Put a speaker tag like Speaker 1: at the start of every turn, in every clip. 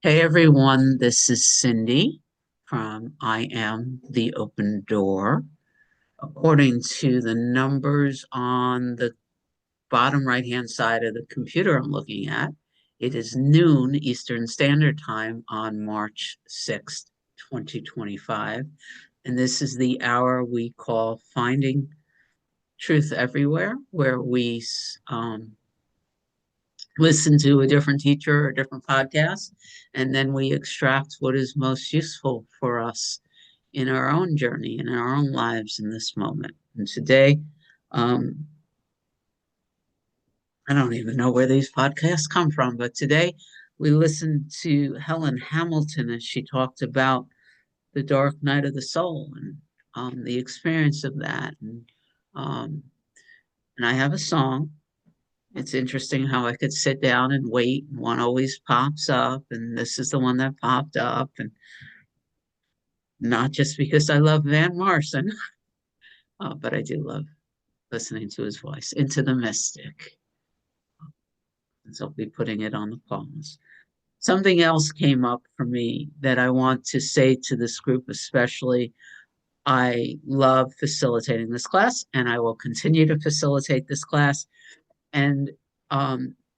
Speaker 1: Hey everyone, this is Cindy from I Am the Open Door. According to the numbers on the bottom right-hand side of the computer I'm looking at, it is noon Eastern Standard Time on March 6th, 2025. And this is the hour we call Finding Truth Everywhere, where we listen to a different teacher or a different podcast, and then we extract what is most useful for us in our own journey, in our own lives in this moment. And today, um, I don't even know where these podcasts come from, but today we listened to Helen Hamilton as she talked about the dark night of the soul and the experience of that. Um, and I have a song. It's interesting how I could sit down and wait, and one always pops up, and this is the one that popped up, and not just because I love Van Morrison, but I do love listening to his voice, Into the Mystic. And so I'll be putting it on the pause. Something else came up for me that I want to say to this group, especially. I love facilitating this class, and I will continue to facilitate this class. And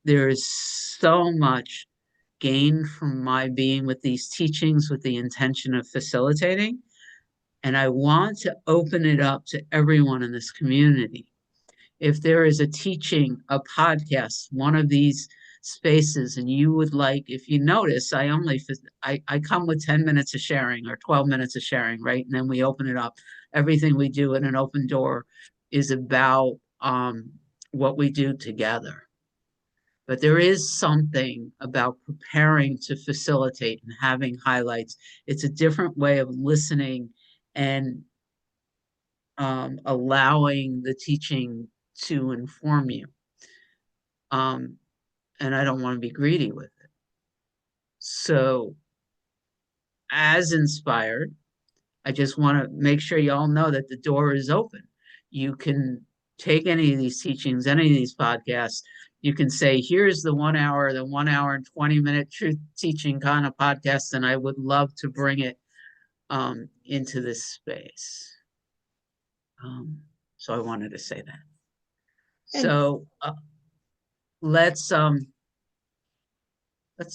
Speaker 1: there is so much gain from my being with these teachings with the intention of facilitating. And I want to open it up to everyone in this community. If there is a teaching, a podcast, one of these spaces, and you would like, if you notice, I come with 10 minutes of sharing or 12 minutes of sharing, right? And then we open it up. Everything we do in an open door is about what we do together. But there is something about preparing to facilitate and having highlights. It's a different way of listening and allowing the teaching to inform you. And I don't want to be greedy with it. So, as inspired, I just want to make sure y'all know that the door is open. You can take any of these teachings, any of these podcasts. You can say, here's the 1 hour, the 1 hour and 20-minute truth teaching kind of podcast, and I would love to bring it into this space. So I wanted to say that. So let's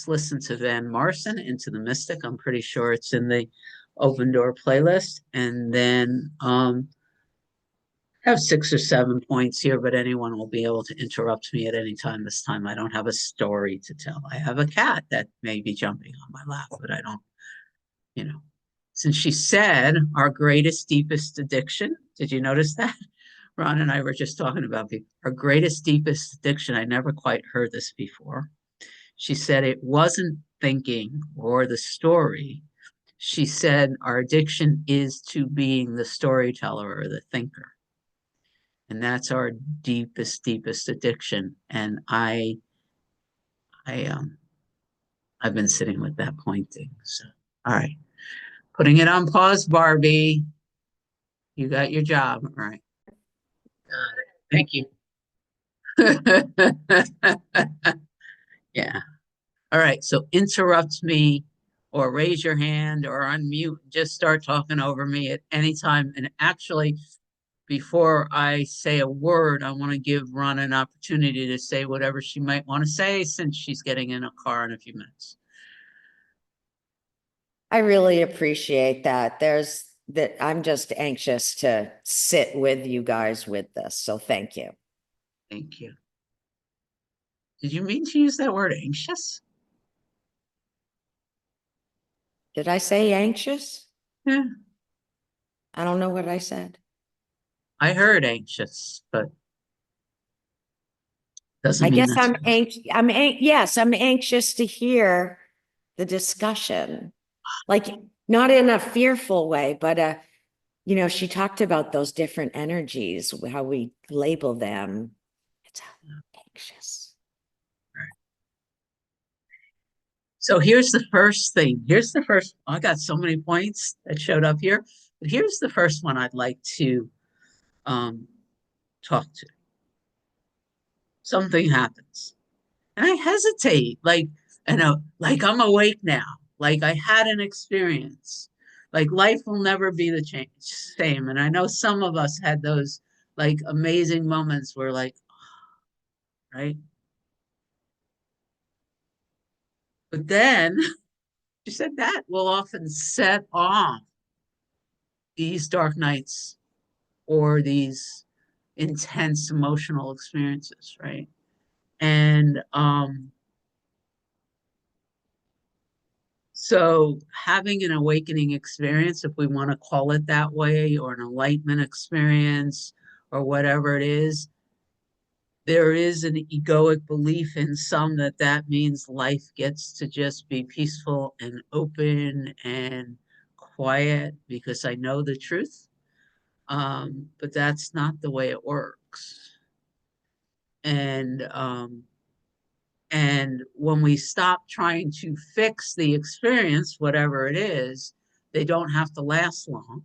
Speaker 1: listen to Van Morrison, Into the Mystic. I'm pretty sure it's in the Open Door playlist. And then have 6 or 7 points here, but anyone will be able to interrupt me at any time. This time I don't have a story to tell. I have a cat that may be jumping on my lap, but I don't, you know. Since she said our greatest, deepest addiction, did you notice that? Ron and I were just talking about our greatest, deepest addiction. I never quite heard this before. She said it wasn't thinking or the story. She said our addiction is to being the storyteller or the thinker. And that's our deepest, deepest addiction. And I've been sitting with that pointing. So, all right. Putting it on pause, Barbie. You got your job. All right. Thank you. Yeah. All right. So interrupt me or raise your hand or unmute. Just start talking over me at any time. And actually, before I say a word, I want to give Ron an opportunity to say whatever she might want to say since she's getting in a car in a few minutes.
Speaker 2: I really appreciate that. I'm just anxious to sit with you guys with this. So thank you.
Speaker 1: Thank you. Did you mean to use that word anxious?
Speaker 2: Did I say anxious?
Speaker 1: Yeah.
Speaker 2: I don't know what I said.
Speaker 1: I heard anxious, but doesn't
Speaker 2: I
Speaker 1: mean
Speaker 2: guess
Speaker 1: that's
Speaker 2: yes, I'm anxious to hear the discussion. Like not in a fearful way, but she talked about those different energies, how we label them. It's anxious.
Speaker 1: So here's the first thing. I got so many points that showed up here, but here's the first one I'd like to talk to. Something happens. And I hesitate. Like, And like I'm awake now, like I had an experience, like life will never be the same. And I know some of us had those like amazing moments where like, right? But then she said that will often set off these dark nights or these intense emotional experiences, right? And so having an awakening experience, if we want to call it that way, or an enlightenment experience, or whatever it is, there is an egoic belief in some that that means life gets to just be peaceful and open and quiet because I know the truth. But that's not the way it works. And and when we stop trying to fix the experience, whatever it is, they don't have to last long.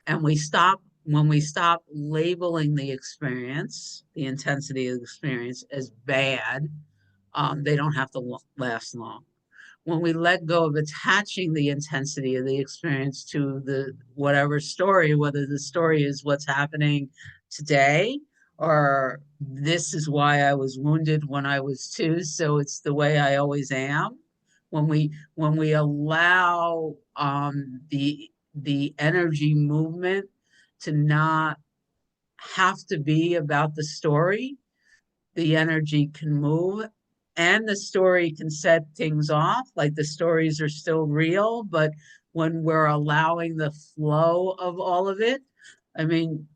Speaker 1: And when we stop labeling the experience, the intensity of the experience as bad, they don't have to last long. When we let go of attaching the intensity of the experience to the whatever story, whether the story is what's happening today or this is why I was wounded when I was two, so it's the way I always am. When we allow the energy movement to not have to be about the story, the energy can move and the story can set things off. Like the stories are still real, but when we're allowing the flow of all of it, I mean,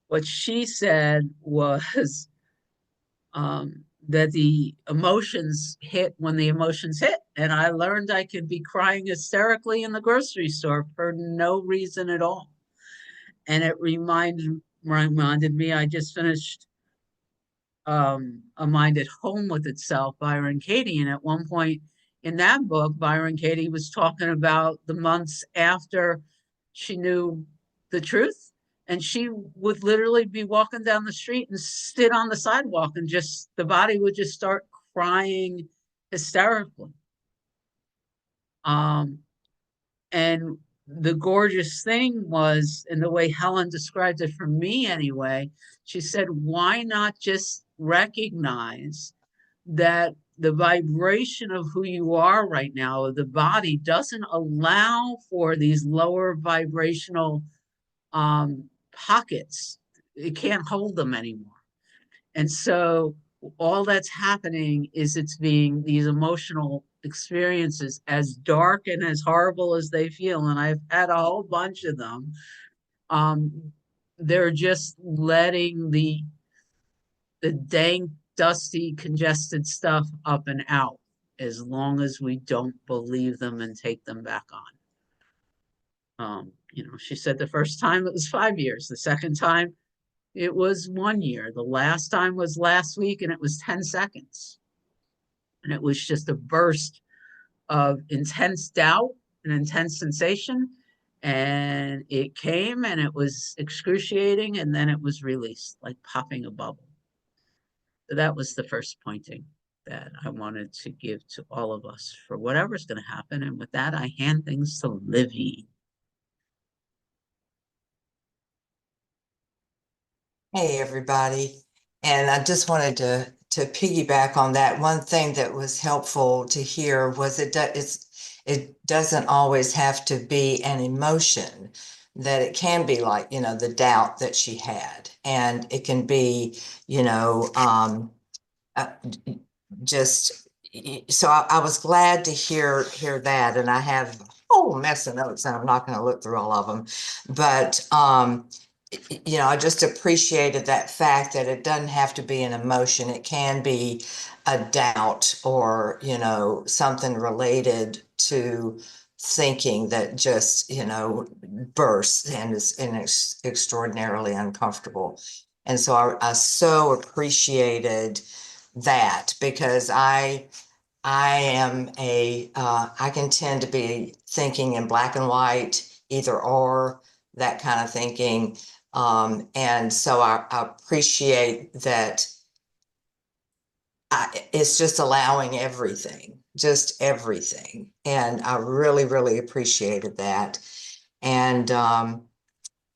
Speaker 1: what she said was that the emotions hit when the emotions hit. And I learned I could be crying hysterically in the grocery store for no reason at all. And it reminded me, I just finished A Mind at Home with Itself, Byron Katie. And at one point in that book, Byron Katie was talking about the months after she knew the truth. And she would literally be walking down the street and sit on the sidewalk and just the body would just start crying hysterically. Um, and the gorgeous thing was, and the way Helen described it for me anyway, she said, why not just recognize that the vibration of who you are right now, the body doesn't allow for these lower vibrational pockets. It can't hold them anymore. And so all that's happening is it's being these emotional experiences, as dark and as horrible as they feel, and I've had a whole bunch of them. Um, they're just letting the dank, dusty, congested stuff up and out as long as we don't believe them and take them back on. She said the first time it was 5 years, the second time it was 1 year, the last time was last week and it was 10 seconds. And it was just a burst of intense doubt and intense sensation. And it came and it was excruciating and then it was released like popping a bubble. So that was the first pointing that I wanted to give to all of us for whatever's going to happen. And with that, I hand things to Livy.
Speaker 3: Hey, everybody. And I just wanted to piggyback on that. One thing that was helpful to hear was it doesn't always have to be an emotion, that it can be like, the doubt that she had. And it can be, uh, just so I was glad to hear that. And I have a whole mess of notes and I'm not going to look through all of them. But I just appreciated that fact that it doesn't have to be an emotion. It can be a doubt or, something related to thinking that just, bursts and is extraordinarily uncomfortable. And so I so appreciated that because I can tend to be thinking in black and white, either or, that kind of thinking. And so I appreciate that it's just allowing everything, just everything. And I really, really appreciated that. And,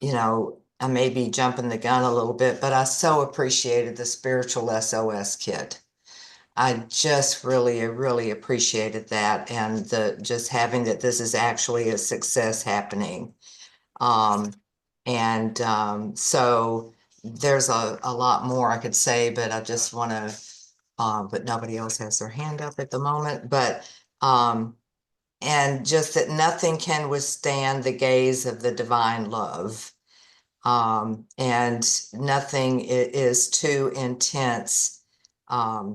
Speaker 3: you know, I may be jumping the gun a little bit, but I so appreciated the spiritual SOS kit. I just really, really appreciated that, and the just having that this is actually a success happening. So there's a lot more I could say, but I just want to, but nobody else has their hand up at the moment. But and just that nothing can withstand the gaze of the divine love. And nothing is too intense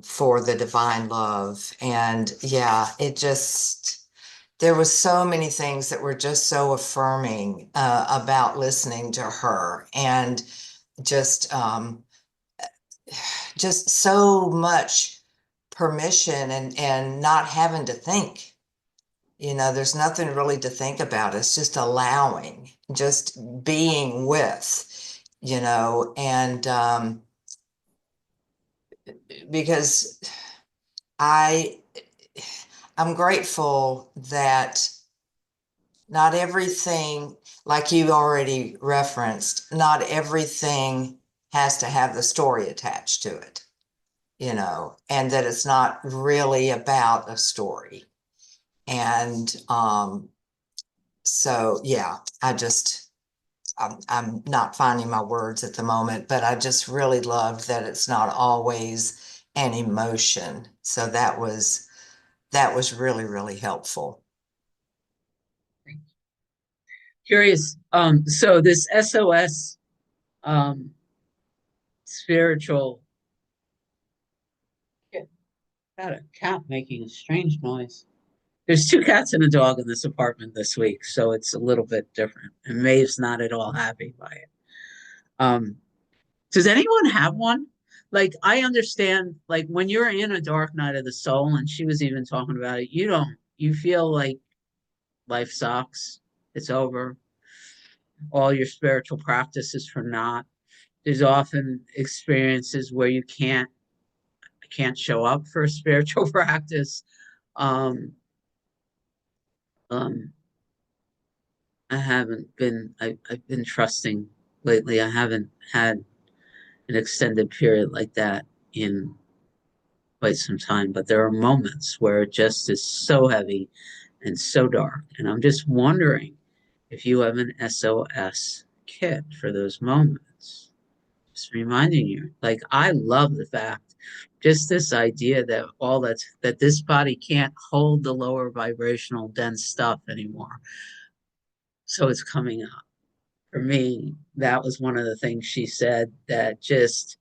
Speaker 3: for the divine love. And yeah, it just, there was so many things that were just so affirming about listening to her, and just just so much permission and not having to think. You know, there's nothing really to think about. It's just allowing, just being with, you know, and because I I'm grateful that not everything, like you already referenced, not everything has to have the story attached to it, you know, and that it's not really about a story. And so, yeah, I'm not finding my words at the moment, but I just really love that it's not always an emotion. So that was really, really helpful.
Speaker 1: Curious. So this SOS um spiritual, got a cat making a strange noise. There's two cats and a dog in this apartment this week, so it's a little bit different. And Maeve's not at all happy by it. Um, does anyone have one? Like, I understand, like, when you're in a dark night of the soul, and she was even talking about it, you feel like life sucks, it's over, all your spiritual practices for naught. There's often experiences where you can't show up for a spiritual practice. Um, um, I've been trusting lately. I haven't had an extended period like that in quite some time, but there are moments where it just is so heavy and so dark. And I'm just wondering if you have an SOS kit for those moments. Just reminding you, like, I love the fact, just this idea that that this body can't hold the lower vibrational dense stuff anymore. So it's coming up. For me, that was one of the things she said that just,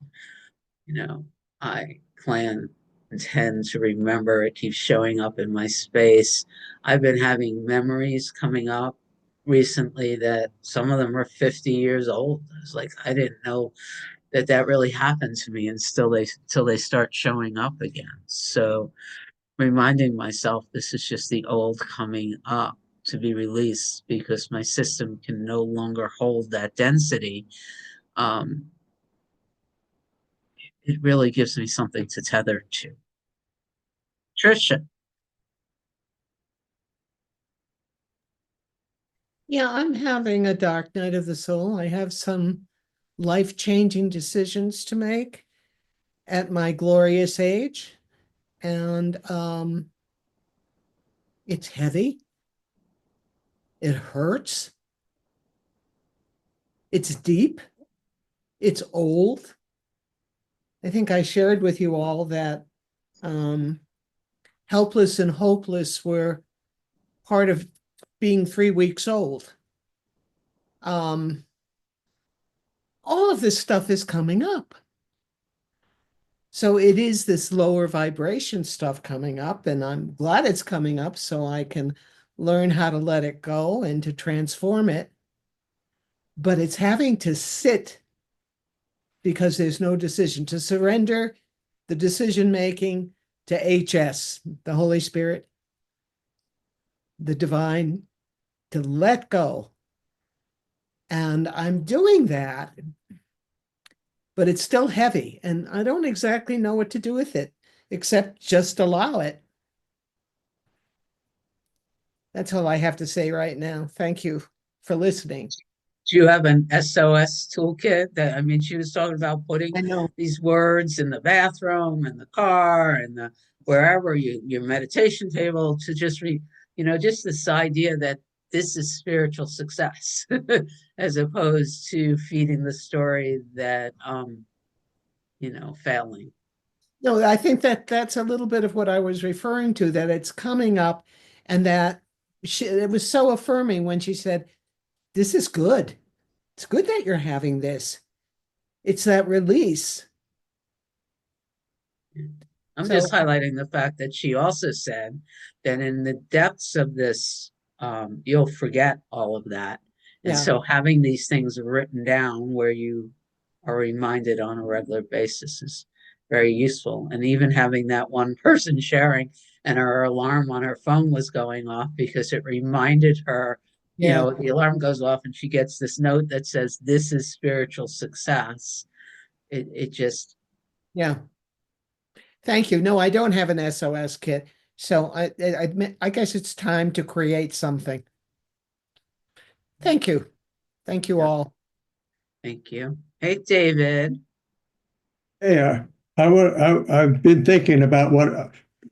Speaker 1: you know, I plan intend to remember. It keeps showing up in my space. I've been having memories coming up recently that some of them are 50 years old. It's like I didn't know that really happened to me, and still they till they start showing up again. So reminding myself this is just the old coming up to be released because my system can no longer hold that density. um, it really gives me something to tether to. Trisha.
Speaker 4: Yeah, I'm having a dark night of the soul. I have some life-changing decisions to make at my glorious age. And it's heavy. It hurts. It's deep. It's old. I think I shared with you all that helpless and hopeless were part of being 3 weeks old. All of this stuff is coming up. So it is this lower vibration stuff coming up, and I'm glad it's coming up so I can learn how to let it go and to transform it. But it's having to sit because there's no decision, to surrender the decision making to HS, the Holy Spirit, the divine, to let go. And I'm doing that, but it's still heavy, and I don't exactly know what to do with it. except just allow it. That's all I have to say right now. Thank you for listening.
Speaker 1: Do you have an SOS toolkit? That, I mean, she was talking about putting
Speaker 4: I know.
Speaker 1: these words in the bathroom, in the car, and the wherever your meditation table to just just this idea that this is spiritual success, as opposed to feeding the story that failing.
Speaker 4: No, I think that that's a little bit of what I was referring to, that it's coming up, and that it was so affirming when she said, this is good. It's good that you're having this. It's that release.
Speaker 1: I'm
Speaker 4: So,
Speaker 1: just highlighting the fact that she also said that in the depths of this, you'll forget all of that. And
Speaker 4: yeah,
Speaker 1: so having these things written down where you are reminded on a regular basis is very useful. And even having that one person sharing and her alarm on her phone was going off because it reminded her,
Speaker 4: yeah,
Speaker 1: the alarm goes off and she gets this note that says, this is spiritual success. It just,
Speaker 4: yeah. Thank you. No, I don't have an SOS kit. So I guess it's time to create something. Thank you. Thank you
Speaker 1: Yeah.
Speaker 4: all.
Speaker 1: Thank you. Hey, David.
Speaker 5: Hey, I've been thinking about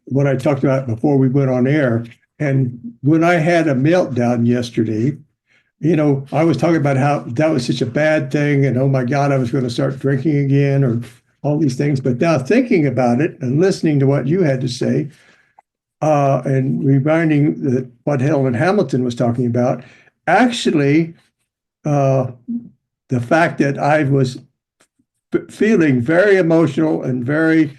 Speaker 5: what I talked about before we went on air. And when I had a meltdown yesterday, I was talking about how that was such a bad thing, and oh my God, I was going to start drinking again, or all these things. But now thinking about it and listening to what you had to say, and reminding what Helen Hamilton was talking about, actually, the fact that I was feeling very emotional and very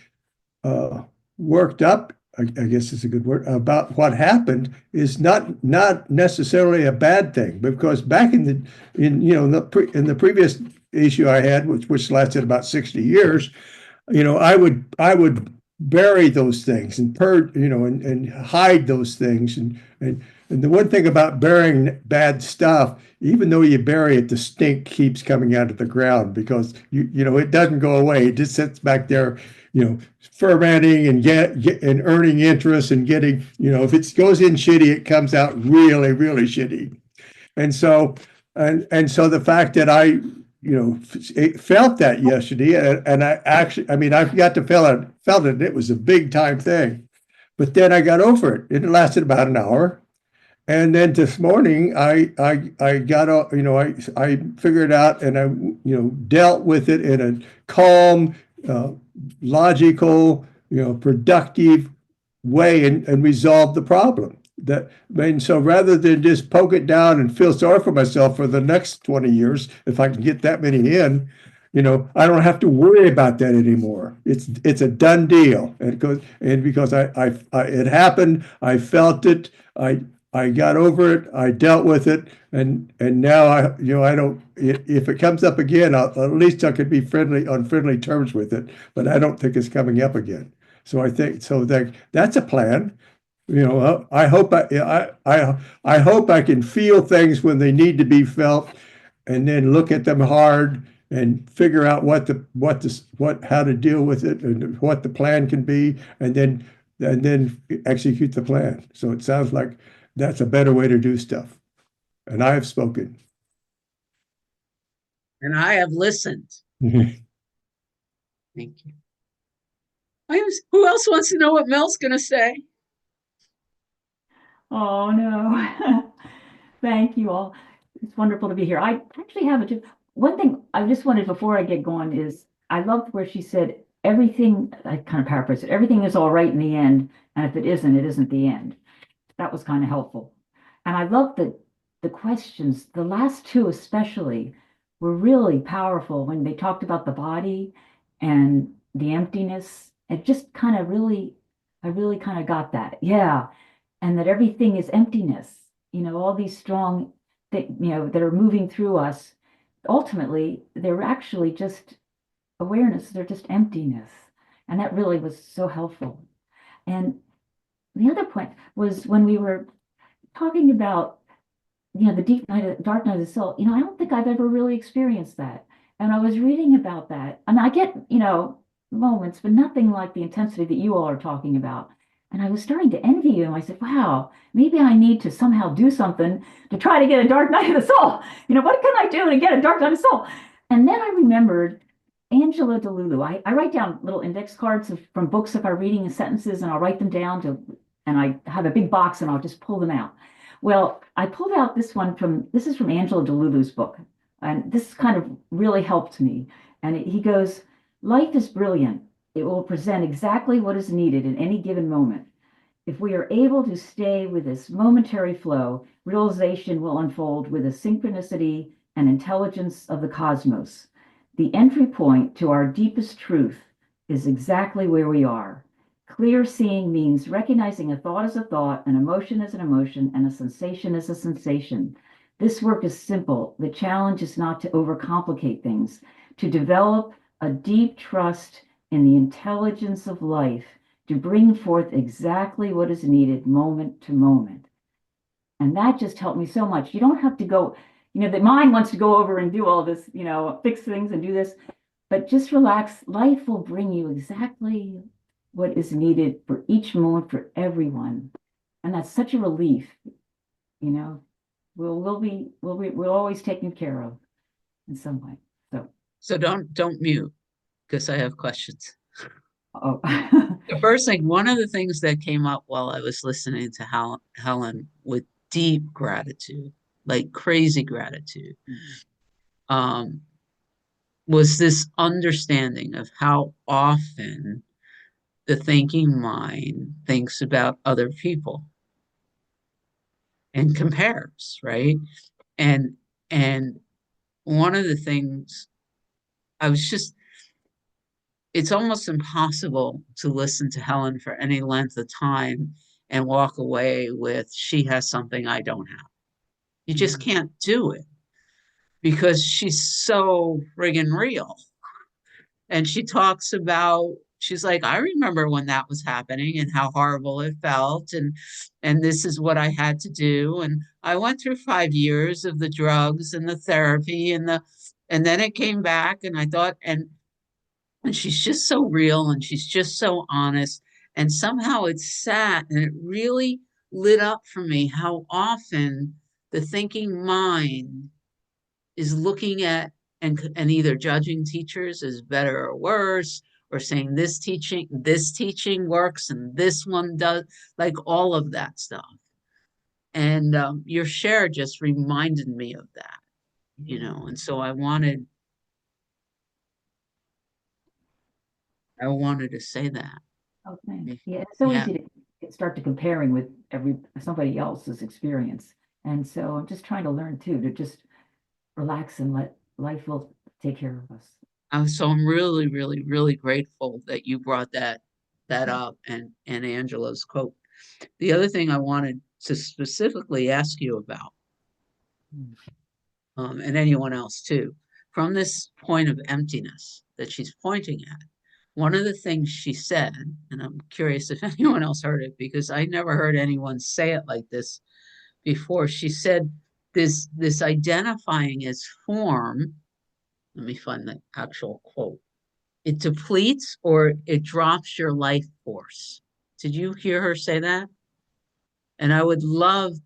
Speaker 5: worked up, I guess is a good word, about what happened is not necessarily a bad thing, because back in the previous issue I had, which lasted about 60 years, I would bury those things and purge, and hide those things, and the one thing about burying bad stuff, even though you bury it, the stink keeps coming out of the ground, because it doesn't go away. It just sits back there, fermenting and and earning interest and getting, if it goes in shitty, it comes out really, really shitty. And so the fact that I felt that yesterday, and I mean, I got to felt it, and it was a big time thing. But then I got over it. It lasted about an hour. And then this morning, I got, I figured out, and I, dealt with it in a calm, logical, productive way, and resolved the problem. And so rather than just poke it down and feel sorry for myself for the next 20 years, if I can get that many in, I don't have to worry about that anymore. It's a done deal. And because it happened, I felt it, I got over it, I dealt with it, and now I don't. If it comes up again, at least I could be on friendly terms with it. But I don't think it's coming up again. So I think that's a plan. I hope I hope I can feel things when they need to be felt, and then look at them hard and figure out how to deal with it and what the plan can be, and then execute the plan. So it sounds like that's a better way to do stuff. And I have spoken.
Speaker 1: And I have listened.
Speaker 5: Mhm.
Speaker 1: Thank you. Who else wants to know what Mel's going to say?
Speaker 6: Oh, no. Thank you all. It's wonderful to be here. I actually have one thing I just wanted before I get going is I loved where she said everything, I kind of paraphrase it, everything is all right in the end. And if it isn't the end. That was kind of helpful. And I love the questions, the last two especially, were really powerful when they talked about the body and the emptiness. It just kind of I really kind of got that. Yeah. And that everything is emptiness, all these strong things, that are moving through us. Ultimately, they're actually just awareness. They're just emptiness. And that really was so helpful. And the other point was when we were talking about, the dark night of the soul, I don't think I've ever really experienced that. And I was reading about that. And I get, moments, but nothing like the intensity that you all are talking about. And I was starting to envy you. And I said, wow, maybe I need to somehow do something to try to get a dark night of the soul. You know, what can I do to get a dark night of the soul? And then I remembered Angela DeLulu. I write down little index cards from books if I'm reading sentences, and I'll write them down and I have a big box and I'll just pull them out. Well, I pulled out this is from Angela DeLulu's book. And this kind of really helped me. And he goes, life is brilliant. It will present exactly what is needed in any given moment. If we are able to stay with this momentary flow, realization will unfold with the synchronicity and intelligence of the cosmos. The entry point to our deepest truth is exactly where we are. Clear seeing means recognizing a thought as a thought, an emotion as an emotion, and a sensation as a sensation. This work is simple. The challenge is not to overcomplicate things, to develop a deep trust in the intelligence of life, to bring forth exactly what is needed moment to moment. And that just helped me so much. You don't have to go, the mind wants to go over and do all this, fix things and do this, but just relax. Life will bring you exactly what is needed for each moment for everyone. And that's such a relief, we're always taken care of in some way.
Speaker 1: So don't mute, because I have questions.
Speaker 6: Oh.
Speaker 1: The first thing, one of the things that came up while I was listening to Helen with deep gratitude, like crazy gratitude, was this understanding of how often the thinking mind thinks about other people and compares, right? And one of the things it's almost impossible to listen to Helen for any length of time and walk away with, she has something I don't have. You just can't do it because she's so friggin' real. And she's like, I remember when that was happening and how horrible it felt. And this is what I had to do. And I went through 5 years of the drugs and the therapy and then it came back and I thought, and she's just so real and she's just so honest. And somehow it sat and it really lit up for me how often the thinking mind is looking at and either judging teachers as better or worse, or saying this teaching works and this one does, like all of that stuff. And your share just reminded me of that, and so I wanted to say that.
Speaker 6: Oh, thanks. Yeah, it's so
Speaker 1: Yeah.
Speaker 6: easy to start to comparing with somebody else's experience. And so I'm just trying to learn too, to just relax and let life will take care of us.
Speaker 1: So I'm really, really, really grateful that you brought that up and Angela's quote. The other thing I wanted to specifically ask you about, and anyone else too, from this point of emptiness that she's pointing at, one of the things she said, and I'm curious if anyone else heard it because I never heard anyone say it like this before. She said this identifying as form, let me find the actual quote, it depletes or it drops your life force. Did you hear her say that? And I would love,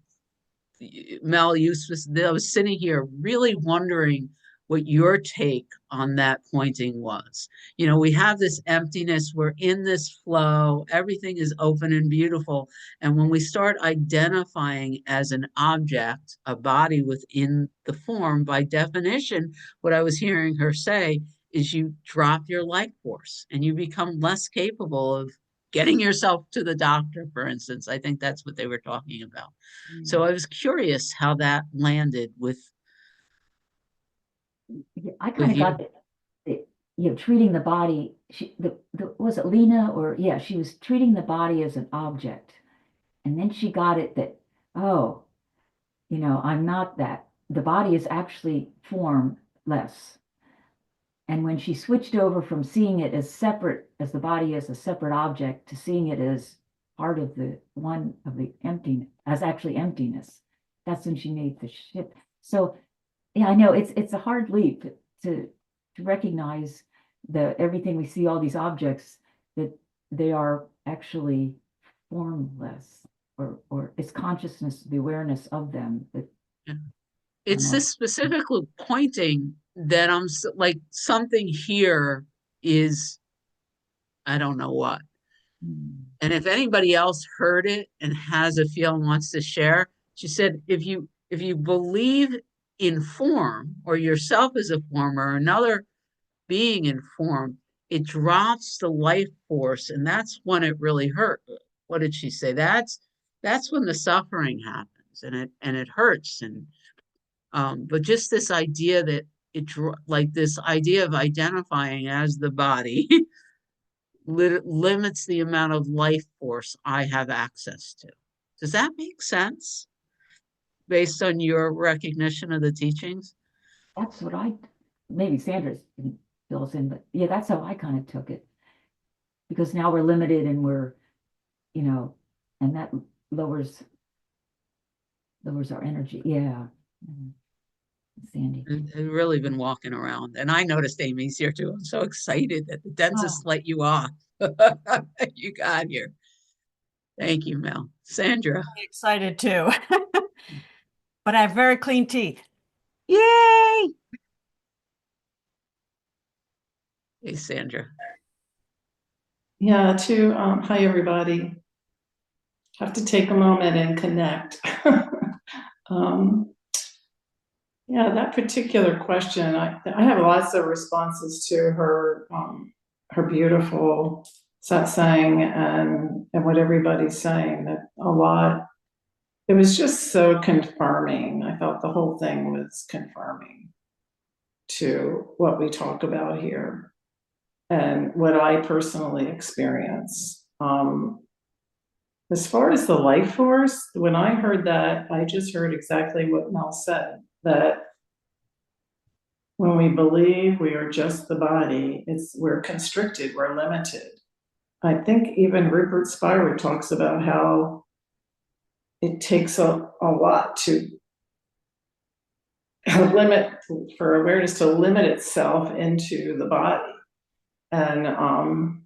Speaker 1: Mel, I was sitting here really wondering what your take on that pointing was. We have this emptiness, we're in this flow, everything is open and beautiful. And when we start identifying as an object, a body within the form, by definition, what I was hearing her say is you drop your life force and you become less capable of getting yourself to the doctor, for instance. I think that's what they were talking about. So I was curious how that landed with
Speaker 6: I kind of got treating the body. Was it Lena or yeah? She was treating the body as an object, and then she got it that I'm not that. The body is actually formless. And when she switched over from seeing it as separate, as the body as a separate object, to seeing it as part of the emptiness, as actually emptiness, that's when she made the shift. So yeah, I know it's a hard leap to recognize everything we see, all these objects, that they are actually formless, or it's consciousness, the awareness of them that.
Speaker 1: It's this specifically pointing that like something here is, I don't know what. And if anybody else heard it and has a feel and wants to share, she said, if you believe in form, or yourself as a form, or another being in form, it drops the life force, and that's when it really hurt. What did she say? That's when the suffering happens, and it hurts. And but just this idea that like this idea of identifying as the body limits the amount of life force I have access to. Does that make sense based on your recognition of the teachings?
Speaker 6: That's what maybe Sandra's can fill us in, but yeah, that's how I kind of took it. Because now we're limited, and we're, and that lowers our energy. Yeah. Sandy.
Speaker 1: I've really been walking around, and I noticed Amy's here too. I'm so excited that the dentist let you off. You got here. Thank you, Mel. Sandra.
Speaker 7: I'm excited too. But I have very clean teeth.
Speaker 1: Yay! Hey, Sandra.
Speaker 8: Yeah, hi everybody. Have to take a moment and connect. Yeah, that particular question, I have lots of responses to her beautiful satsang and what everybody's saying. That a lot. It was just so confirming. I thought the whole thing was confirming to what we talk about here and what I personally experience. As far as the life force, when I heard that, I just heard exactly what Mel said, that when we believe we are just the body, we're constricted, we're limited. I think even Rupert Spira talks about how it takes a lot to limit, for awareness to limit itself into the body. And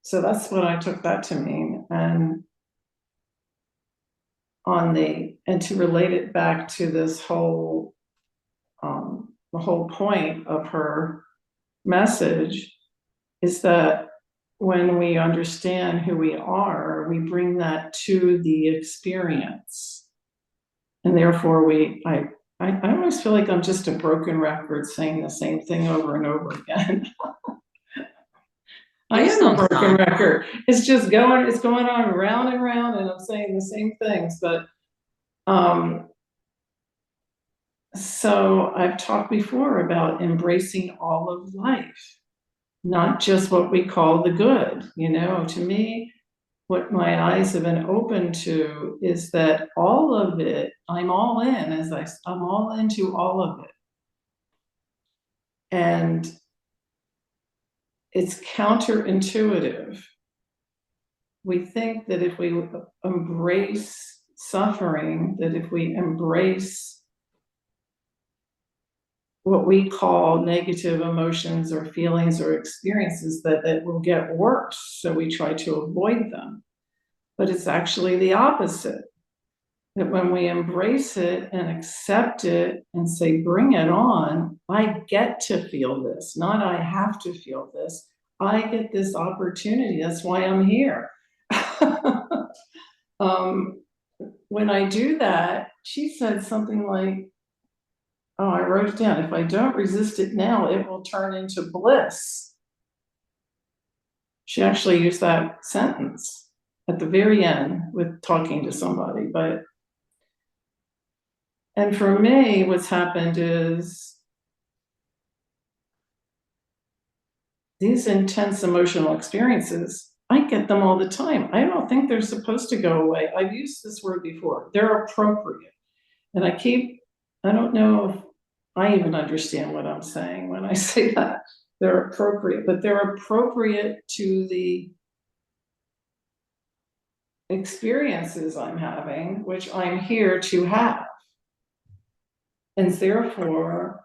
Speaker 8: so that's what I took that to mean. And to relate it back to this whole, the whole point of her message is that when we understand who we are, we bring that to the experience. And therefore I always feel like I'm just a broken record saying the same thing over and over again. I am a broken record. It's just going on round and round, and I'm saying the same things. But so I've talked before about embracing all of life, not just what we call the good. To me, what my eyes have been open to is that all of it, I'm all in, I'm all into all of it. And it's counterintuitive. We think that if we embrace suffering, that if we embrace what we call negative emotions or feelings or experiences, that it will get worse. So we try to avoid them. But it's actually the opposite. That when we embrace it and accept it and say, bring it on, I get to feel this, not I have to feel this. I get this opportunity. That's why I'm here. When I do that, she said something like, oh, I wrote it down. If I don't resist it now, it will turn into bliss. She actually used that sentence at the very end with talking to somebody. And for me, what's happened is these intense emotional experiences, I get them all the time. I don't think they're supposed to go away. I've used this word before. They're appropriate. And I don't know if I even understand what I'm saying when I say that. They're appropriate, but they're appropriate to the experiences I'm having, which I'm here to have. And therefore,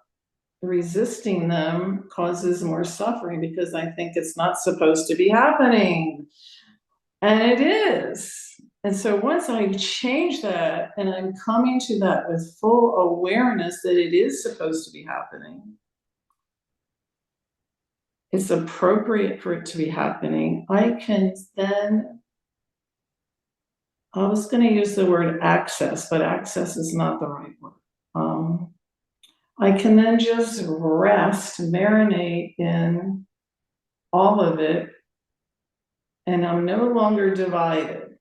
Speaker 8: resisting them causes more suffering because I think it's not supposed to be happening. And it is. And so once I change that and I'm coming to that with full awareness that it is supposed to be happening, it's appropriate for it to be happening, I can then, I was going to use the word access, but access is not the right word. I can then just rest, marinate in all of it, and I'm no longer divided.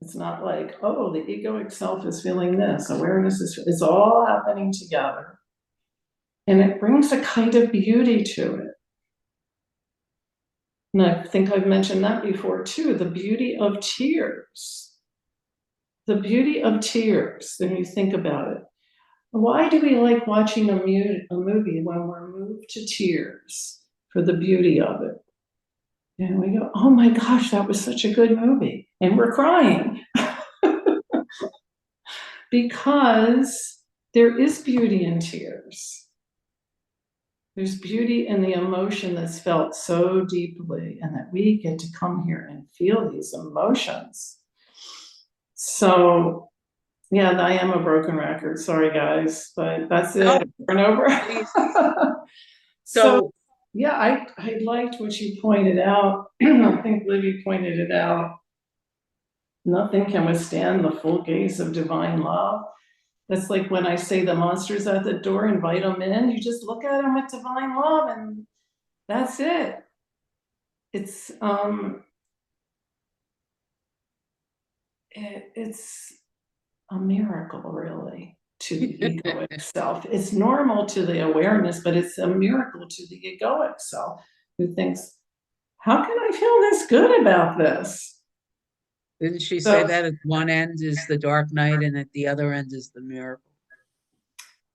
Speaker 8: It's not like, oh, the egoic self is feeling this, awareness is, it's all happening together. And it brings a kind of beauty to it. And I think I've mentioned that before too, the beauty of tears. The beauty of tears, when you think about it. Why do we like watching a movie when we're moved to tears? For the beauty of it. And we go, oh my gosh, that was such a good movie. And we're crying. Because there is beauty in tears. There's beauty in the emotion that's felt so deeply, and that we get to come here and feel these emotions. So, yeah, I am a broken record. Sorry, guys, but that's it.
Speaker 1: No,
Speaker 8: Over and over.
Speaker 1: So
Speaker 8: yeah, I liked what you pointed out. I think Libby pointed it out. Nothing can withstand the full gaze of divine love. That's like when I say the monster's at the door, invite them in. You just look at them with divine love, and that's it. It's it's a miracle, really, to the egoic self. It's normal to the awareness, but it's a miracle to the egoic self who thinks, how can I feel this good about this?
Speaker 1: didn't she say that at one end is the dark night and at the other end is the miracle?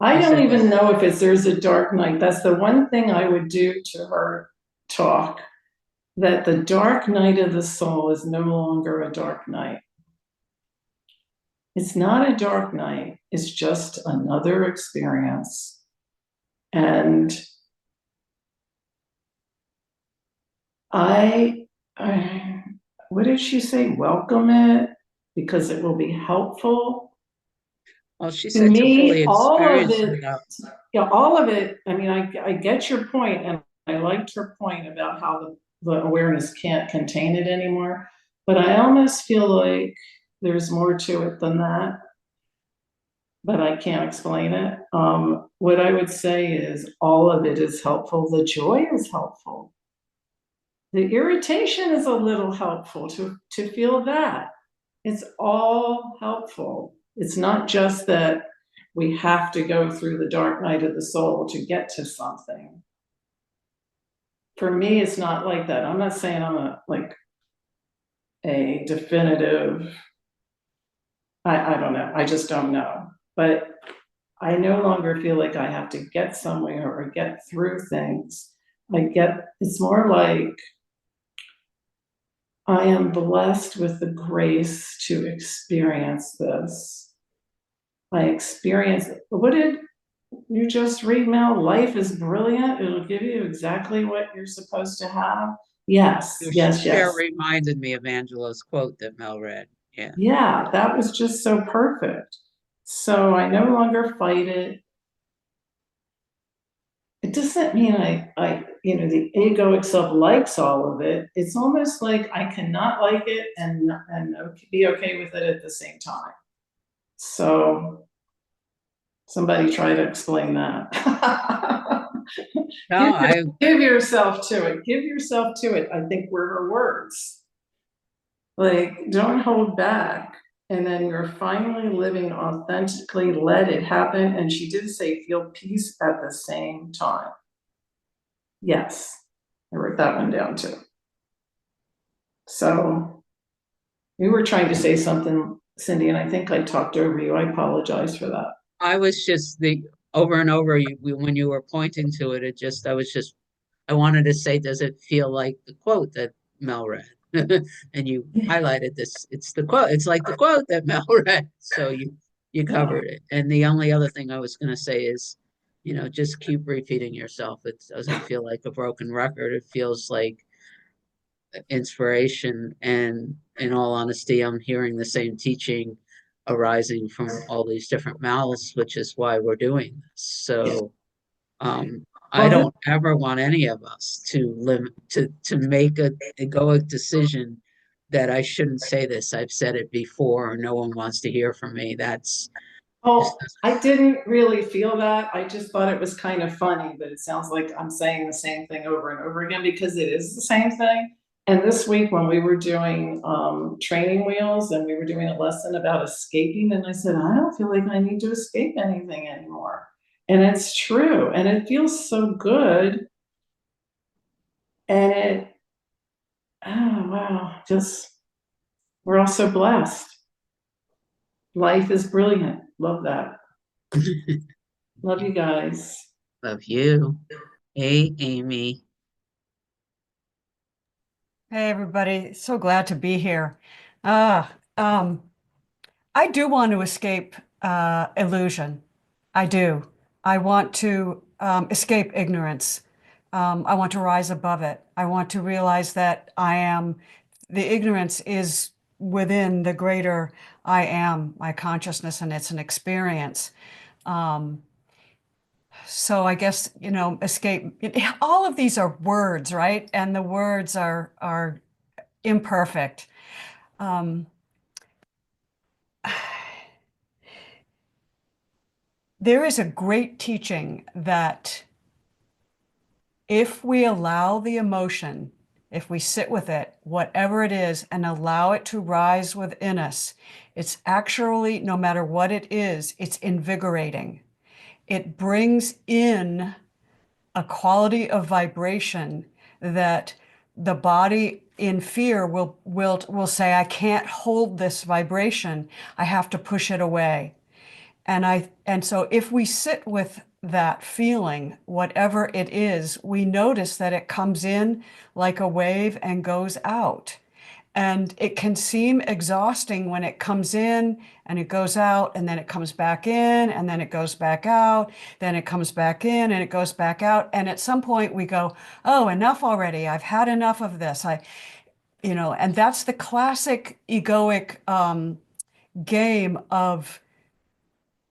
Speaker 8: I
Speaker 1: She
Speaker 8: don't
Speaker 1: said
Speaker 8: even
Speaker 1: that.
Speaker 8: know if there's a dark night. That's the one thing I would do to her talk, that the dark night of the soul is no longer a dark night. It's not a dark night. It's just another experience. And what did she say? Welcome it because it will be helpful.
Speaker 1: Well, she
Speaker 8: To
Speaker 1: said to
Speaker 8: me,
Speaker 1: fully
Speaker 8: all of
Speaker 1: experience
Speaker 8: it, yeah, all of it. I mean, I get your point, and I liked her point about how the awareness can't contain it anymore. But I almost feel like there's more to it than that. But I can't explain it. What I would say is all of it is helpful. The joy is helpful. The irritation is a little helpful to feel that. It's all helpful. It's not just that we have to go through the dark night of the soul to get to something. For me, it's not like that. I'm not saying I'm a definitive, I don't know. I just don't know. But I no longer feel like I have to get somewhere or get through things. It's more like I am blessed with the grace to experience this. I experience it. What did you just read, Mel? Life is brilliant. It'll give you exactly what you're supposed to have. Yes,
Speaker 1: your
Speaker 8: yes,
Speaker 1: share
Speaker 8: yes.
Speaker 1: reminded me of Angela's quote that Mel read. Yeah.
Speaker 8: Yeah, that was just so perfect. So I no longer fight it. It doesn't mean the egoic self likes all of it. It's almost like I cannot like it and be okay with it at the same time. So somebody try to explain that.
Speaker 1: No,
Speaker 8: Give yourself to it. Give yourself to it. I think were her words. Like, don't hold back. And then you're finally living authentically, let it happen. And she did say, feel peace at the same time. Yes, I wrote that one down too. So you were trying to say something, Cindy, and I think I talked over you. I apologize for that.
Speaker 1: I was just over and over when you were pointing to it. I wanted to say, does it feel like the quote that Mel read? And you highlighted this. It's the quote. It's like the quote that Mel read. So you covered it. And the only other thing I was going to say is just keep repeating yourself. It doesn't feel like a broken record. It feels like inspiration. And in all honesty, I'm hearing the same teaching arising from all these different mouths, which is why we're doing this. So I
Speaker 8: Well,
Speaker 1: don't ever want any of us to make a egoic decision that I shouldn't say this. I've said it before, or no one wants to hear from me. That's just
Speaker 8: Oh, I didn't really feel that. I just thought it was kind of funny that it sounds like I'm saying the same thing over and over again, because it is the same thing. And this week when we were doing training wheels and we were doing a lesson about escaping, and I said, I don't feel like I need to escape anything anymore. And it's true. And it feels so good. And oh wow, just we're all so blessed. Life is brilliant. Love that. Love you guys.
Speaker 1: love you. Hey, Amy.
Speaker 9: Hey, everybody. So glad to be here. Uh, um, I do want to escape illusion. I do. I want to escape ignorance. I want to rise above it. I want to realize that the ignorance is within the greater I am, my consciousness, and it's an experience. So I guess, escape, all of these are words, right? And the words are imperfect. There is a great teaching that if we allow the emotion, if we sit with it, whatever it is, and allow it to rise within us, it's actually, no matter what it is, it's invigorating. It brings in a quality of vibration that the body in fear will say, I can't hold this vibration. I have to push it away. And so if we sit with that feeling, whatever it is, we notice that it comes in like a wave and goes out. And it can seem exhausting when it comes in and it goes out, and then it comes back in, and then it goes back out, then it comes back in and it goes back out. And at some point we go, oh, enough already. I've had enough of this. And that's the classic egoic game of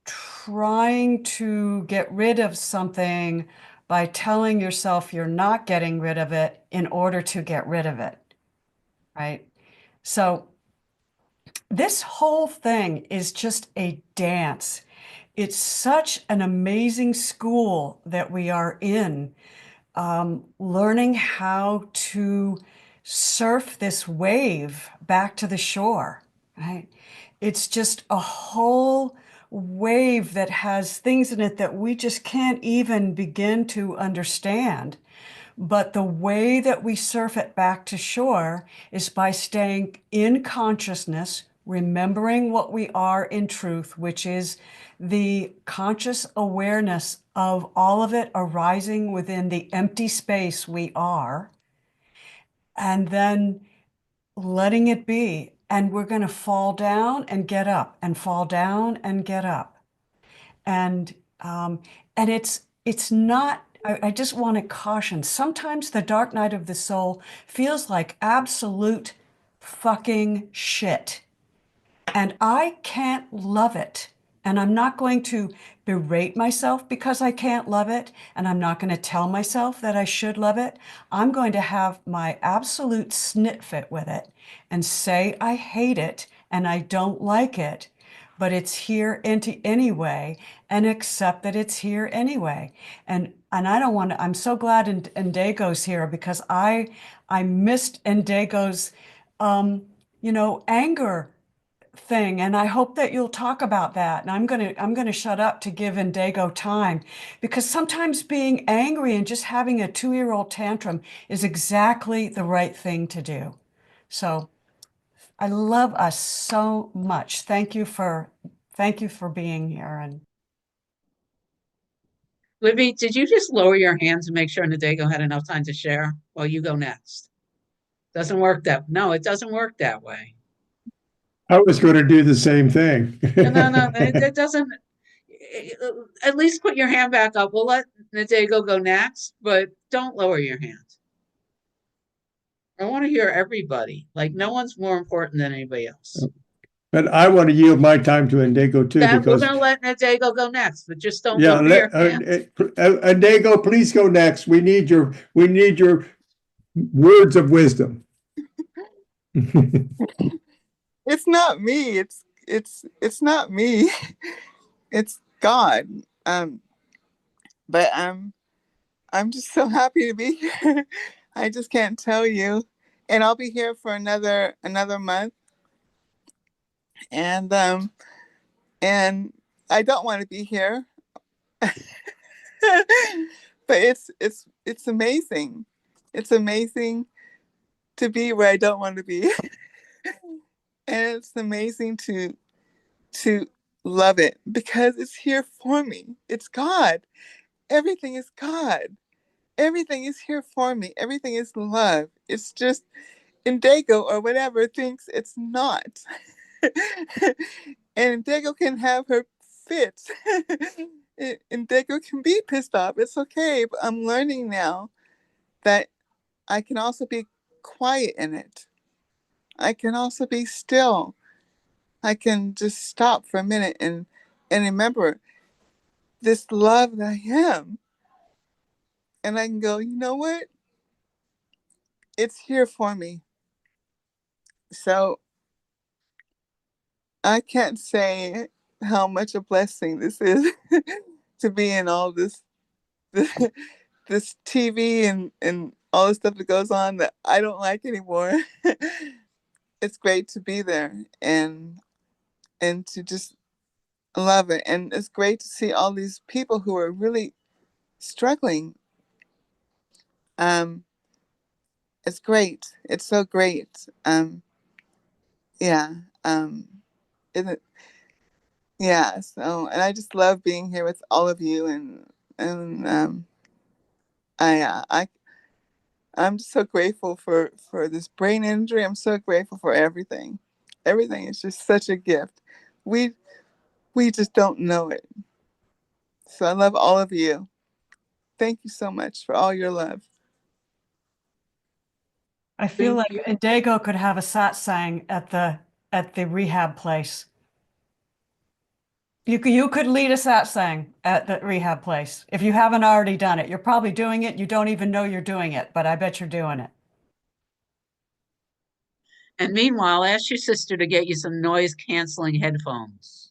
Speaker 9: trying to get rid of something by telling yourself you're not getting rid of it in order to get rid of it, right? So this whole thing is just a dance. It's such an amazing school that we are in, learning how to surf this wave back to the shore, right? It's just a whole wave that has things in it that we just can't even begin to understand. But the way that we surf it back to shore is by staying in consciousness, remembering what we are in truth, which is the conscious awareness of all of it arising within the empty space we are, and then letting it be. And we're going to fall down and get up, and fall down and get up. And it's not, I just want to caution, sometimes the dark night of the soul feels like absolute fucking shit. And I can't love it. And I'm not going to berate myself because I can't love it. And I'm not going to tell myself that I should love it. I'm going to have my absolute snit fit with it and say I hate it and I don't like it, but it's here anyway, and accept that it's here anyway. And I don't want to, I'm so glad Ndago's here, because I missed Ndago's, anger thing. And I hope that you'll talk about that. And I'm going to shut up to give Ndago time, because sometimes being angry and just having a 2-year-old tantrum is exactly the right thing to do. So I love us so much. Thank you for being here. And
Speaker 1: Libby, did you just lower your hands and make sure Nadego had enough time to share while you go next? Doesn't work no, it doesn't work that way.
Speaker 5: I was going to do the same thing.
Speaker 1: No, it doesn't. at least put your hand back up. We'll let Nadego go next, but don't lower your hand. I want to hear everybody. Like, no one's more important than anybody else.
Speaker 5: But I want to yield my time to Indigo too,
Speaker 1: That we're
Speaker 5: because
Speaker 1: going to let Nadego go next, but just don't
Speaker 5: yeah,
Speaker 1: lower your hand.
Speaker 5: Indigo, please go next. We need your words of wisdom.
Speaker 10: It's not me. It's not me. It's God. But I'm just so happy to be here. I just can't tell you. And I'll be here for another month. And I don't want to be here. But it's amazing. It's amazing to be where I don't want to be. And it's amazing to love it because it's here for me. It's God. Everything is God. Everything is here for me. Everything is love. It's just Indigo or whatever thinks it's not. And Indigo can have her fits. Indigo can be pissed off. It's okay. But I'm learning now that I can also be quiet in it. I can also be still. I can just stop for a minute and remember this love that I am. And I can go, you know what? It's here for me. So I can't say how much a blessing this is to be in all this TV and all the stuff that goes on that I don't like anymore. It's great to be there and to just love it. And it's great to see all these people who are really struggling. It's great. It's so great. Yeah. Isn't it? Yeah. So, and I just love being here with all of you, and I'm just so grateful for this brain injury. I'm so grateful for everything. Everything is just such a gift. We just don't know it. So I love all of you. Thank you so much for all your love.
Speaker 9: I feel like Indigo could have a satsang at the rehab place. You could lead a satsang at the rehab place if you haven't already done it. You're probably doing it. You don't even know you're doing it, but I bet you're doing it.
Speaker 1: And meanwhile, ask your sister to get you some noise canceling headphones.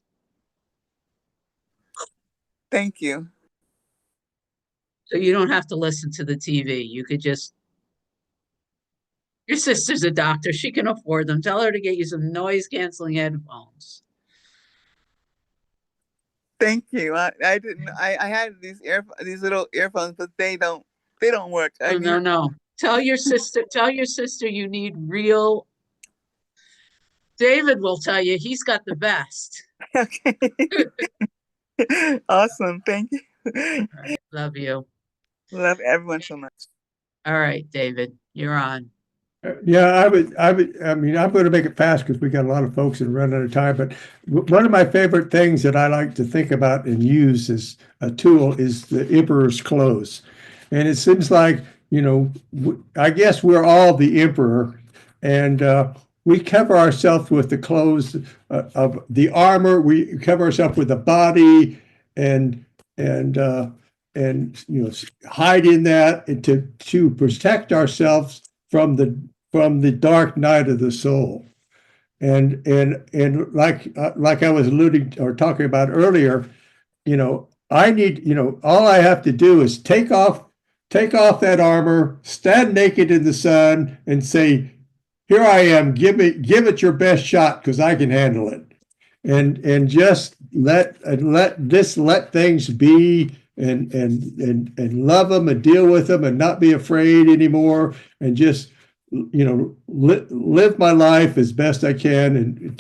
Speaker 10: Thank you.
Speaker 1: So you don't have to listen to the TV. You could just, your sister's a doctor. She can afford them. Tell her to get you some noise canceling headphones.
Speaker 10: Thank you. I didn't. I had these little earphones, but they don't work.
Speaker 1: No. Tell your sister you need real. David will tell you he's got the best.
Speaker 10: Okay. Awesome. Thank you.
Speaker 1: All right. Love you.
Speaker 10: Love everyone so much.
Speaker 1: All right, David, you're on.
Speaker 5: Yeah, I mean, I'm going to make it fast because we got a lot of folks and run out of time. But one of my favorite things that I like to think about and use as a tool is the emperor's clothes. And it seems like, I guess we're all the emperor, and we cover ourselves with the clothes of the armor. We cover ourselves with the body and hide in that and to protect ourselves from the dark night of the soul. And like I was alluding or talking about earlier, I need, all I have to do is take off that armor, stand naked in the sun and say, here I am, give it your best shot because I can handle it. And just let things be and love them and deal with them and not be afraid anymore and just live my life as best I can and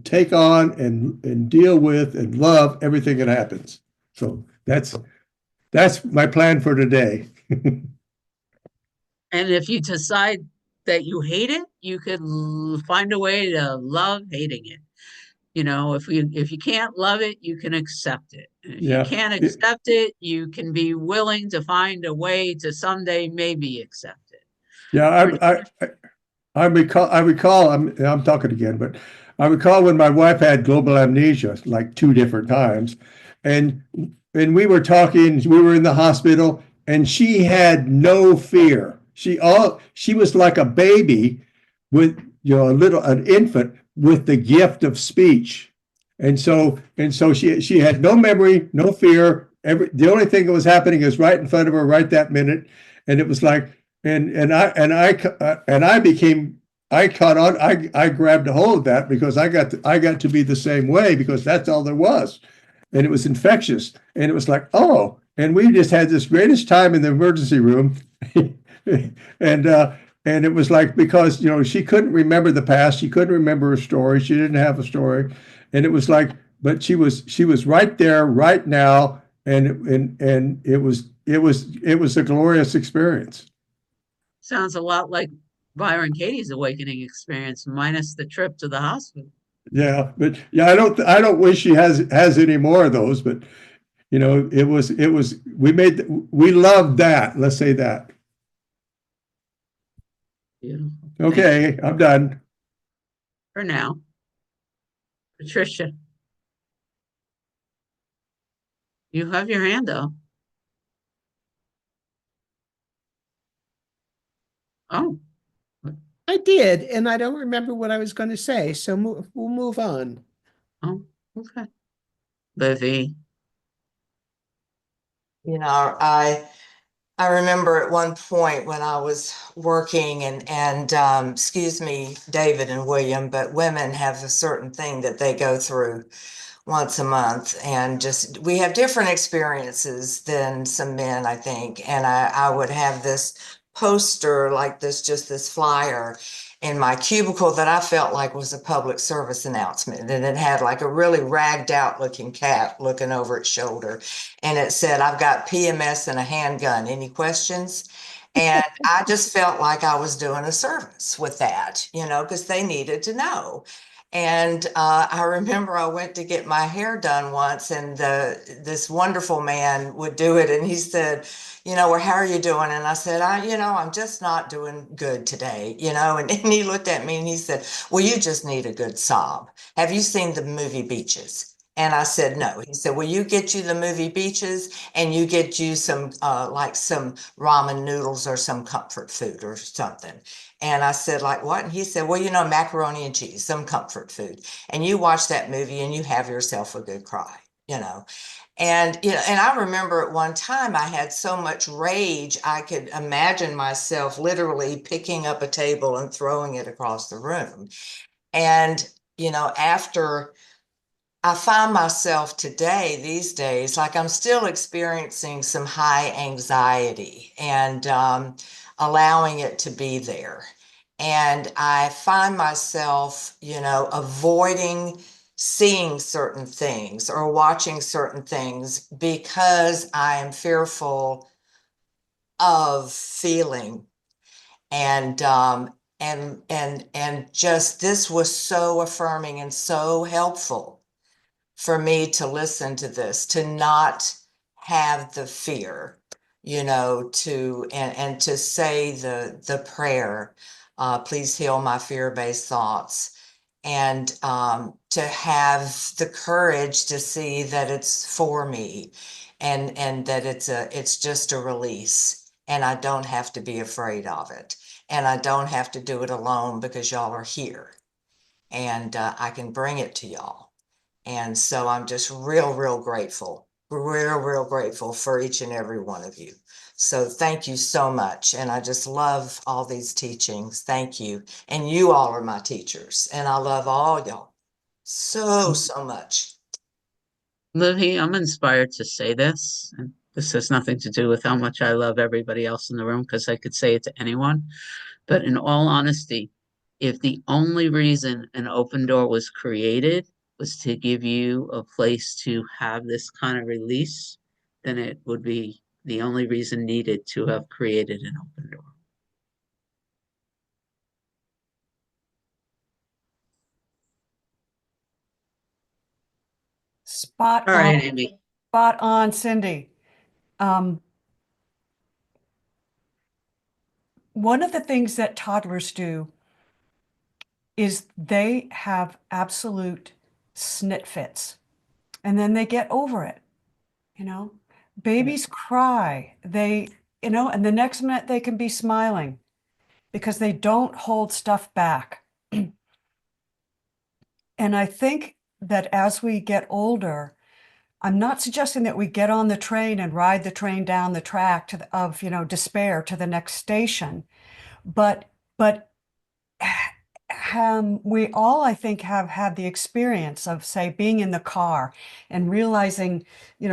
Speaker 5: take on and deal with and love everything that happens. So that's my plan for today.
Speaker 1: And if you decide that you hate it, you could find a way to love hating it. You know, if you can't love it, you can accept it. And if you
Speaker 5: Yeah.
Speaker 1: can't accept it, you can be willing to find a way to someday maybe accept it.
Speaker 5: Yeah,
Speaker 1: For-
Speaker 5: I recall, I'm talking again, but I recall when my wife had global amnesia like 2 different times, and we were talking, we were in the hospital, and she had no fear. She was like a baby with, an infant with the gift of speech. And so she had no memory, no fear. The only thing that was happening is right in front of her right that minute. And it was like, I became, I caught on, I grabbed a hold of that because I got to be the same way because that's all there was. And it was infectious. And it was like, oh, and we just had this greatest time in the emergency room. and and it was like, because she couldn't remember the past, she couldn't remember her story, she didn't have a story. And it was like, but she was right there, right now, and it was a glorious experience.
Speaker 1: Sounds a lot like Byron Katie's awakening experience, minus the trip to the hospital.
Speaker 5: Yeah, but yeah, I don't wish she has any more of those, but it was we loved that. Let's say that.
Speaker 1: Beautiful. Thank you.
Speaker 5: Okay, I'm done.
Speaker 1: For now. Patricia, you have your hand up. Oh,
Speaker 4: I did, and I don't remember what I was going to say, so we'll move on.
Speaker 1: oh, okay. Livy,
Speaker 3: I remember at one point when I was working and excuse me, David and William, but women have a certain thing that they go through once a month, and just we have different experiences than some men, I think. And I would have this poster like this, just this flyer in my cubicle that I felt like was a public service announcement. And it had like a really ragged out looking cat looking over its shoulder. And it said, "I've got PMS and a handgun. Any questions?" And I just felt like I was doing a service with that, because they needed to know. And I remember I went to get my hair done once, and this wonderful man would do it, and he said, "Well, how are you doing?" And I said, I'm just not doing good today, And he looked at me and he said, "Well, you just need a good sob. Have you seen the movie Beaches?" And I said, "No." He said, "Well, you get you the movie Beaches, and you get you some some ramen noodles or some comfort food or something." And I said, "Like what?" And he said, "Well, macaroni and cheese, some comfort food. And you watch that movie and you have yourself a good cry, you know." And I remember at one time I had so much rage, I could imagine myself literally picking up a table and throwing it across the room. And, after I find myself today, these days, like I'm still experiencing some high anxiety and allowing it to be there. And I find myself, avoiding seeing certain things or watching certain things because I am fearful of feeling. And just this was so affirming and so helpful for me to listen to this, to not have the fear, and to say the prayer, "Please heal my fear-based thoughts," and to have the courage to see that it's for me, and that it's just a release, and I don't have to be afraid of it, and I don't have to do it alone because y'all are here, and I can bring it to y'all. And so I'm just real grateful, real grateful for each and every one of you. So thank you so much. And I just love all these teachings. Thank you. And you all are my teachers. And I love all y'all so much.
Speaker 1: Livy, I'm inspired to say this. And this has nothing to do with how much I love everybody else in the room, because I could say it to anyone. But in all honesty, if the only reason an open door was created was to give you a place to have this kind of release, then it would be the only reason needed to have created an open door.
Speaker 9: Spot
Speaker 1: All
Speaker 9: on,
Speaker 1: right, Amy.
Speaker 9: spot on, Cindy. One of the things that toddlers do is they have absolute snit fits and then they get over it. Babies cry, and the next minute they can be smiling because they don't hold stuff back. And I think that as we get older, I'm not suggesting that we get on the train and ride the train down the track of despair to the next station, but we all, I think, have had the experience of, say, being in the car and realizing,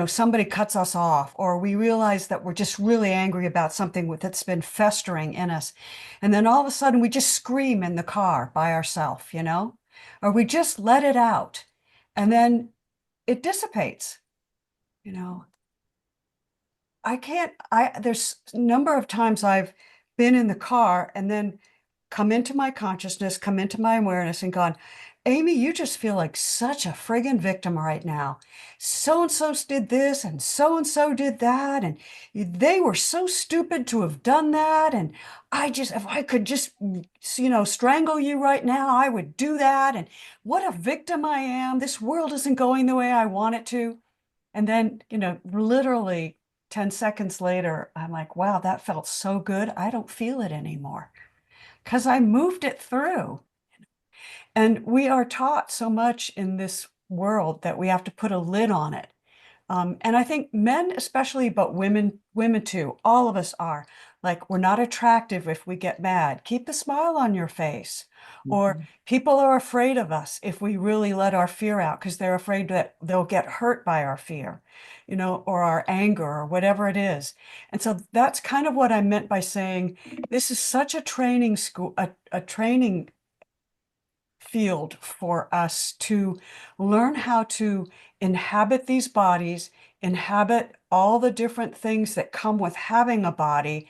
Speaker 9: somebody cuts us off, or we realize that we're just really angry about something that's been festering in us. And then all of a sudden we just scream in the car by ourselves, or we just let it out and then it dissipates, there's a number of times I've been in the car and then come into my consciousness, come into my awareness and gone, Amy, you just feel like such a friggin' victim right now. So-and-so did this and so did that. And they were so stupid to have done that. And if I could just, strangle you right now, I would do that. And what a victim I am. This world isn't going the way I want it to. And then, literally 10 seconds later, I'm like, wow, that felt so good. I don't feel it anymore because I moved it through. And we are taught so much in this world that we have to put a lid on it. And I think men especially, but women too, all of us are like, we're not attractive if we get mad. Keep the smile on your face. Or people are afraid of us if we really let our fear out because they're afraid that they'll get hurt by our fear, or our anger or whatever it is. And so that's kind of what I meant by saying this is such a training school, a training field for us to learn how to inhabit these bodies, inhabit all the different things that come with having a body,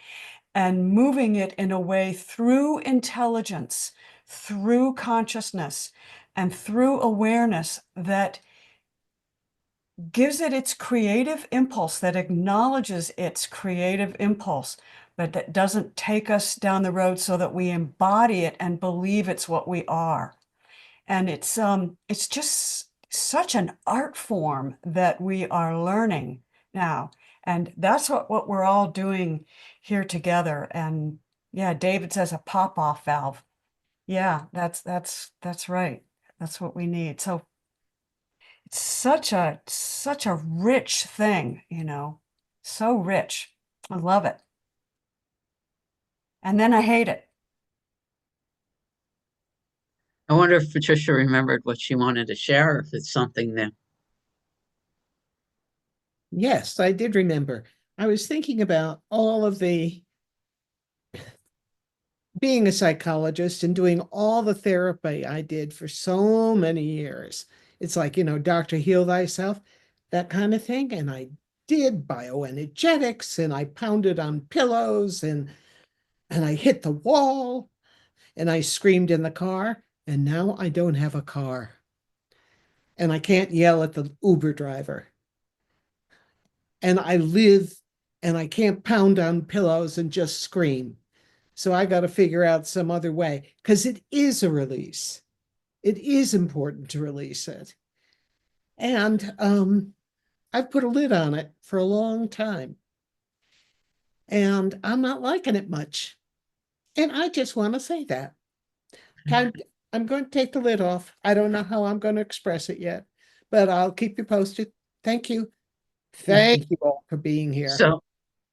Speaker 9: and moving it in a way through intelligence, through consciousness, and through awareness that gives it its creative impulse, that acknowledges its creative impulse, but that doesn't take us down the road so that we embody it and believe it's what we are. And it's just such an art form that we are learning now. And that's what we're all doing here together. And yeah, David says a pop-off valve. Yeah, that's right. That's what we need. So it's such a rich thing, so rich. I love it. And then I hate it.
Speaker 1: I wonder if Patricia remembered what she wanted to share, or if it's something new.
Speaker 4: Yes, I did remember. I was thinking about all of the being a psychologist and doing all the therapy I did for so many years. It's like, Dr. Heal Thyself, that kind of thing. And I did bioenergetics and I pounded on pillows and I hit the wall and I screamed in the car. And now I don't have a car. And I can't yell at the Uber driver. And I live and I can't pound on pillows and just scream. So I got to figure out some other way because it is a release. It is important to release it. And I've put a lid on it for a long time. And I'm not liking it much. And I just want to say that. I'm going to take the lid off. I don't know how I'm going to express it yet, but I'll keep you posted. Thank you. Thank you all for being here.
Speaker 1: So,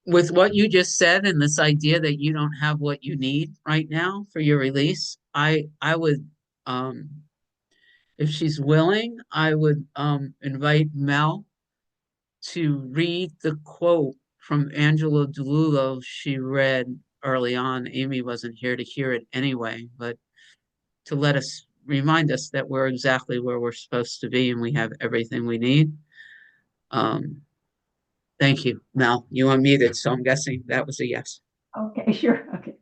Speaker 1: with what you just said and this idea that you don't have what you need right now for your release, I would, if she's willing, I would invite Mel to read the quote from Angela DeLullo she read early on. Amy wasn't here to hear it anyway, but to remind us that we're exactly where we're supposed to be and we have everything we need. Thank you, Mel. You unmuted, so I'm guessing that was a yes.
Speaker 6: Okay, sure. Okay.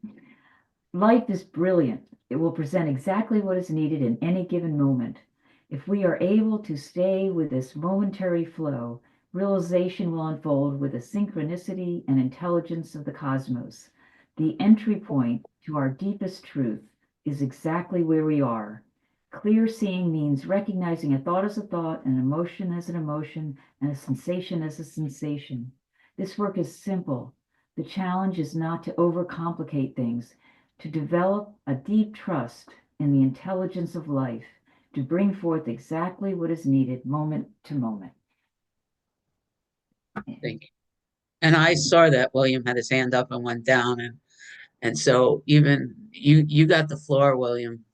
Speaker 6: Life is brilliant. It will present exactly what is needed in any given moment. If we are able to stay with this momentary flow, realization will unfold with the synchronicity and intelligence of the cosmos. The entry point to our deepest truth is exactly where we are. Clear seeing means recognizing a thought as a thought, an emotion as an emotion, and a sensation as a sensation. This work is simple. The challenge is not to overcomplicate things, to develop a deep trust in the intelligence of life, to bring forth exactly what is needed moment to moment.
Speaker 1: Thank you. And I saw that William had his hand up and went down, and so even you got the floor, William.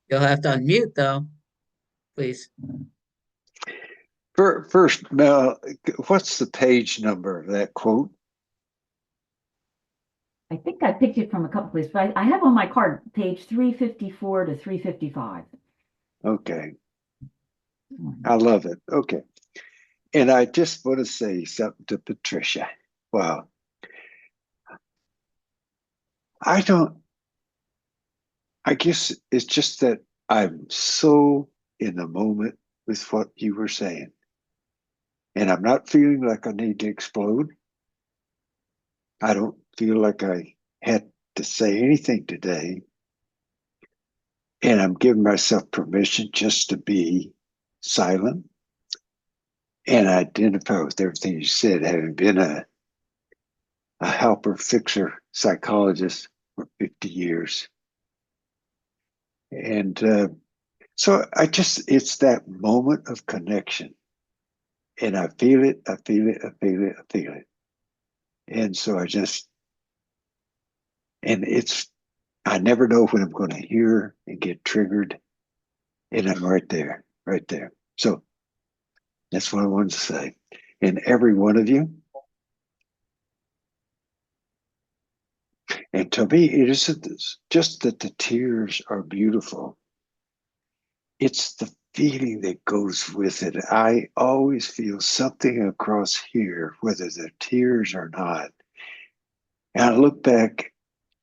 Speaker 1: You'll have to unmute though, please.
Speaker 11: First, Mel, what's the page number of that quote?
Speaker 6: I think I picked it from a couple places, but I have on my card page 354 to 355.
Speaker 11: Okay. I love it. Okay. And I just want to say something to Patricia. Wow. I guess it's just that I'm so in the moment with what you were saying. And I'm not feeling like I need to explode. I don't feel like I had to say anything today. And I'm giving myself permission just to be silent and identify with everything you said, having been a helper, fixer, psychologist for 50 years. And so it's that moment of connection. And I feel it, I feel it, I feel it, I feel it. And so I never know when I'm going to hear and get triggered. And I'm right there, right there. So that's what I wanted to say. And every one of you, and to me, it isn't just that the tears are beautiful. It's the feeling that goes with it. I always feel something across here, whether they're tears or not. And I look back,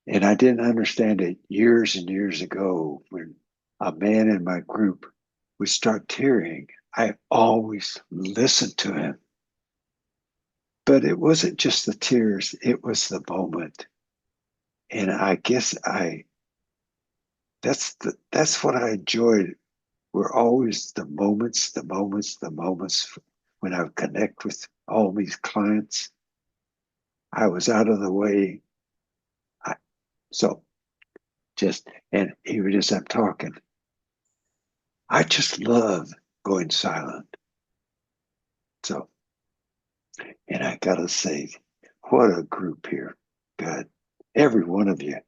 Speaker 11: and I didn't understand it years and years ago when a man in my group would start tearing. I always listened to him. But it wasn't just the tears, it was the moment. And I guess that's what I enjoyed. Were always the moments when I would connect with all these clients. I was out of the way. And even as I'm talking, I just love going silent. So, and I gotta say, what a group here. God, every one of you.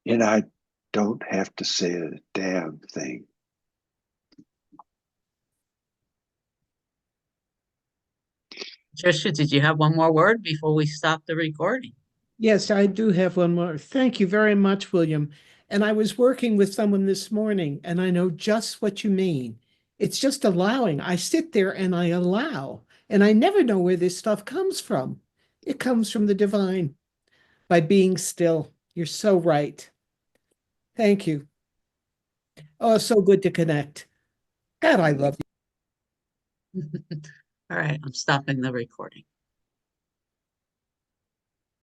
Speaker 11: And I don't have to say a damn thing.
Speaker 1: Trisha, did you have one more word before we stop the recording?
Speaker 4: Yes, I do have one more. Thank you very much, William. And I was working with someone this morning, and I know just what you mean. It's just allowing. I sit there and I allow, and I never know where this stuff comes from. It comes from the divine by being still. You're so right. Thank you. Oh, so good to connect. God, I love you.
Speaker 1: All right, I'm stopping the recording.